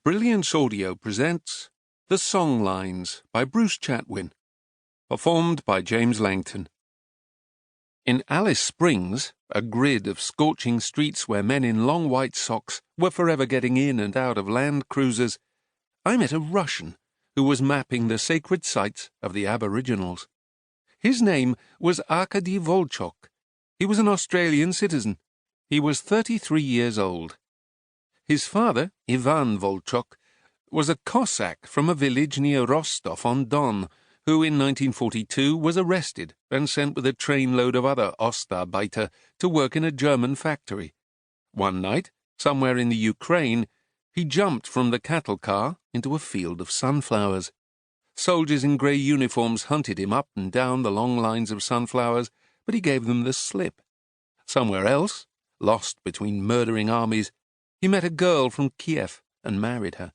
Brilliance Audio presents The Songlines by Bruce Chatwin, performed by James Langton. In Alice Springs, a grid of scorching streets where men in long white socks were forever getting in and out of land cruisers, I met a Russian who was mapping the sacred sites of the Aboriginals. His name was Arkady Volchok. He was an Australian citizen. He was 33 years old. His father, Ivan Volchok, was a Cossack from a village near Rostov-on-Don, who in 1942 was arrested and sent with a trainload of other Ostarbeiter to work in a German factory. One night, somewhere in the Ukraine, he jumped from the cattle car into a field of sunflowers. Soldiers in grey uniforms hunted him up and down the long lines of sunflowers, but he gave them the slip. Somewhere else, lost between murdering armies, he met a girl from Kiev and married her.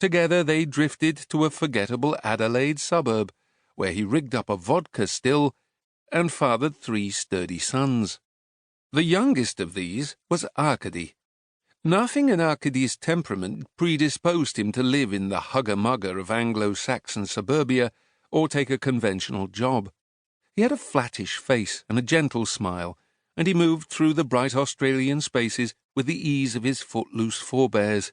Together they drifted to a forgettable Adelaide suburb, where he rigged up a vodka still and fathered 3 sturdy sons. The youngest of these was Arkady. Nothing in Arkady's temperament predisposed him to live in the hugger-mugger of Anglo-Saxon suburbia or take a conventional job. He had a flattish face and a gentle smile, and he moved through the bright Australian spaces with the ease of his footloose forebears.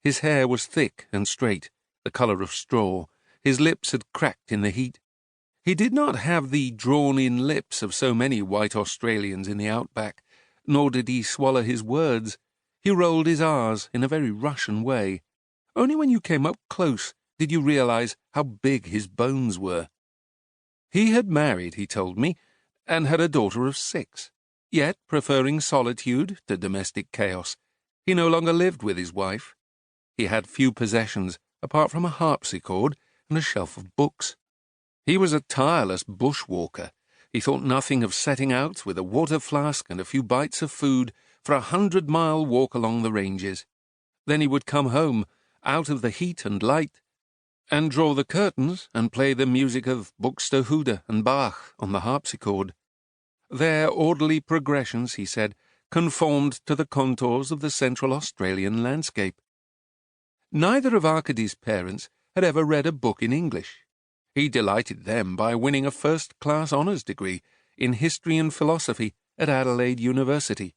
His hair was thick and straight, the colour of straw. His lips had cracked in the heat. He did not have the drawn-in lips of so many white Australians in the outback, nor did he swallow his words. He rolled his R's in a very Russian way. Only when you came up close did you realise how big his bones were. He had married, he told me, and had a daughter of 6. Yet, preferring solitude to domestic chaos, he no longer lived with his wife. He had few possessions, apart from a harpsichord and a shelf of books. He was a tireless bushwalker. He thought nothing of setting out with a water flask and a few bites of food for a 100-mile walk along the ranges. Then he would come home, out of the heat and light, and draw the curtains and play the music of Buxtehude and Bach on the harpsichord. Their orderly progressions, he said, conformed to the contours of the Central Australian landscape. Neither of Arkady's parents had ever read a book in English. He delighted them by winning a first-class honours degree in history and philosophy at Adelaide University.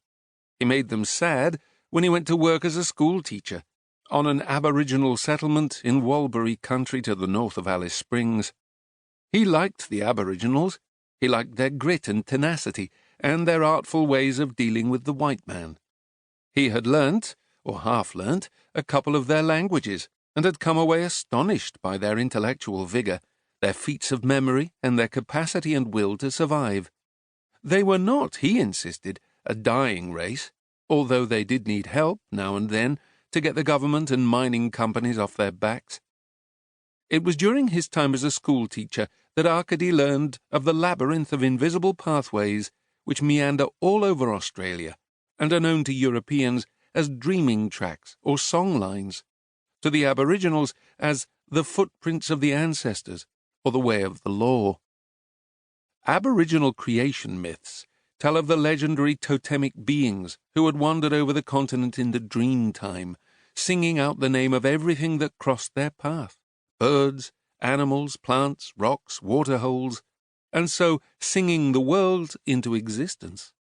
He made them sad when he went to work as a school teacher on an Aboriginal settlement in Walbury country to the north of Alice Springs. He liked the Aboriginals. He liked their grit and tenacity, and their artful ways of dealing with the white man. He had learnt, or half-learnt, a couple of their languages, and had come away astonished by their intellectual vigour, their feats of memory, and their capacity and will to survive. They were not, he insisted, a dying race, although they did need help, now and then, to get the government and mining companies off their backs. It was during his time as a schoolteacher that Arkady learned of the labyrinth of invisible pathways which meander all over Australia and are known to Europeans as dreaming tracks or songlines, to the Aboriginals as the footprints of the ancestors or the way of the law. Aboriginal creation myths tell of the legendary totemic beings who had wandered over the continent in the dream time, singing out the name of everything that crossed their path, birds, animals, plants, rocks, waterholes, and so singing the world into existence.